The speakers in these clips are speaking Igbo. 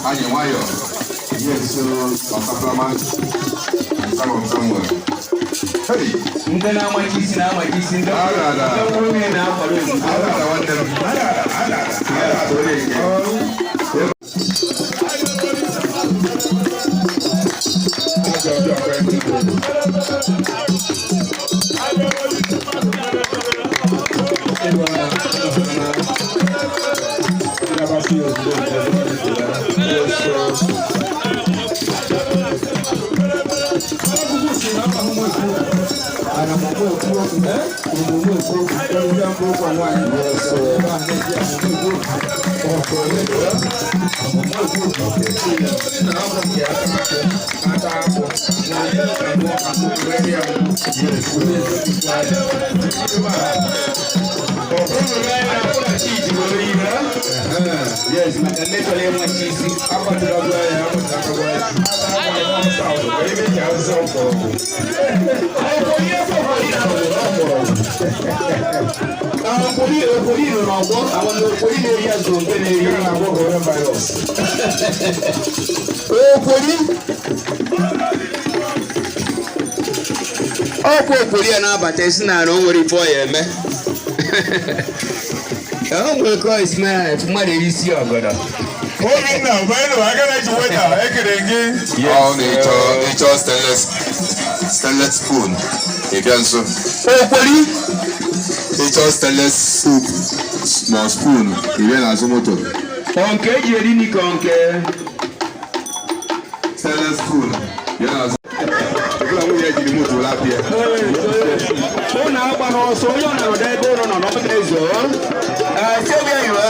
anyị nwayọ ihe nso ọkaplama Samuel. Hey! Ndị na-amachi isi na-amachi isi ndị nwunye na-akwado ozugbo. Yes, Okori na-abata isi na o nwere ife ya eme. O nwere ka Ismail mmadụ isi ọgọdọ. Ịchọ stainless spoon. Ịbịa nso. Okori. Ịchọ stainless soup small spoon. Ịbịa n'azụ moto. Nke eji eri ni ka nke. Stainless spoon. Ịbịa n'azụ. Ịbịa nwunye jiri moto lapịa. Ọ na-agba n'ọsọ onye ọ nọrọ ebe ụlọ nọ n'ọbụla ezo. Sebi anyị wa.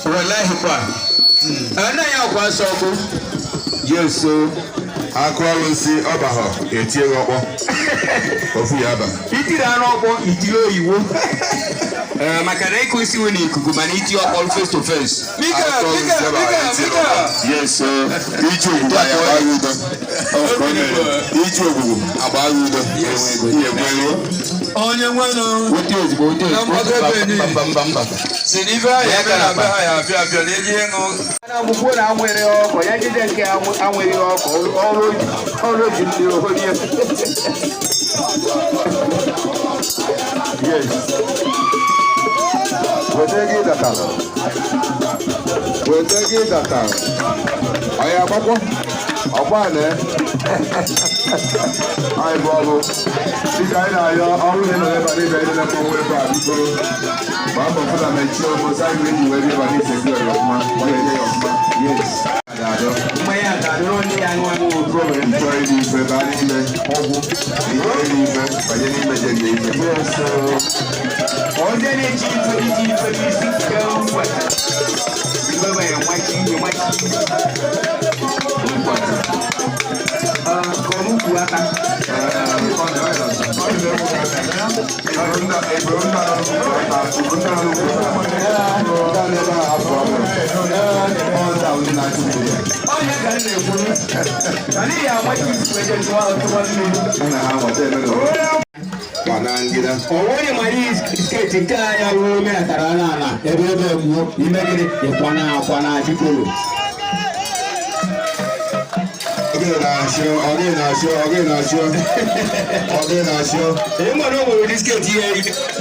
Wallahi kwa. Ana ya kwa soko. Yeso. Akọrọ nsị ọbahọ etie ọkpọ. Ofu ya aba. Itiri anụ ọkpọ itiri oyiwo. Maka na ịkụ isi nwere ikuku mana iti ọkpọ face to face. Mika. Yes, iji ogwugwu agbara udo. Iji ogwugwu agbara udo. Onye nwere wote ozugbo wote mba. Siniva ya kana ba ya afia na-eji ịṅụ. Na agbụgbọ na anwere ọkọ ya jide nke anwere ọkọ ọrụ ji ndị ohori. Yes. Wete gị data. Anyị agbakọ. Ọgba na. Anyị bụ ọrụ. Dịka anyị na-ayọ ọrụ na ebe a n'ebe ndị na-ekwu ebe a bikoro. Ma afọ fụna mechie ọmụ saa ihe eji wee ebe a n'ise gị ọrụ ọfụma. Ọ ga-enye ya ọfụma. Yes. Mmanya ga-adọrọ ndị ya nwa nwa okorobịa. Nchọrọ ịdị ife baa n'ime ọgwụ. Ihe ịdị ife banye n'ime je dị ife. Onye na-eji ife n'isi nke ngwa. Ibebe ya nwachi. Kọmukwu aka. Onye ga na-ekwu. Anyị ya nwachi isi Onye mara sketi nke anya ruo ome atara n'ala ebe egbuo imegide ịkwana jikoro. Ọ na-asọ. Ịmara o nwere sketi ihe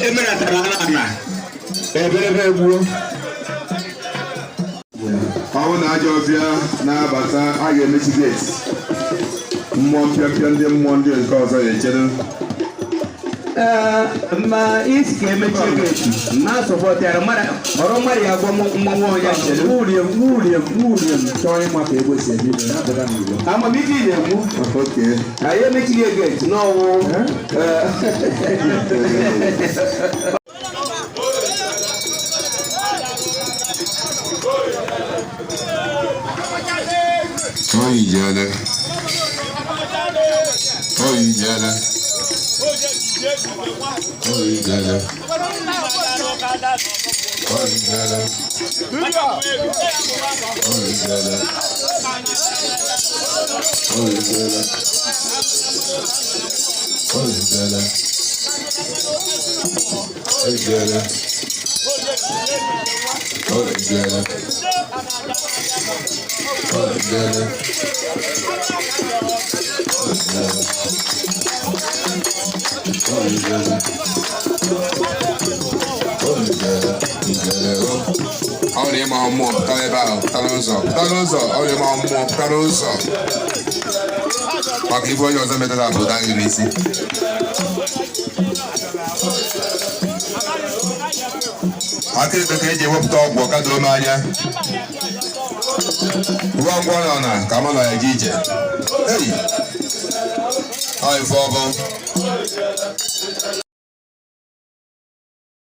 emenatara n'ala ebe egbuo. Ọ na ajọ ọbịa na-abata a ga-emechi gate. Mmụọ mpịapịa ndị mmụọ ndị nke ọzọ ga-echere. Ma isi ka emechi gate na sọpọtara ọrụ mmadụ ya gwa mmanwụ onye chere. William chọọ ịma ka ego si ebido ya bụga n'igbo. Amamihe na-egbu. Anyị emechighị gate n'ọwụ. Oyijele. Oyijele. Oyijele. Oyijele. Oyijele. Oyijele. Oyijele. Oyijele. Oyijele. Olha my mom, tá legal, tá no sol, olha my mom, tá no sol. Aqui foi eu também tá botando nisso. Aqui tu quer eu vou botar o cadê Maria? Vamos lá na cama lá de DJ. Ei, ai fogo.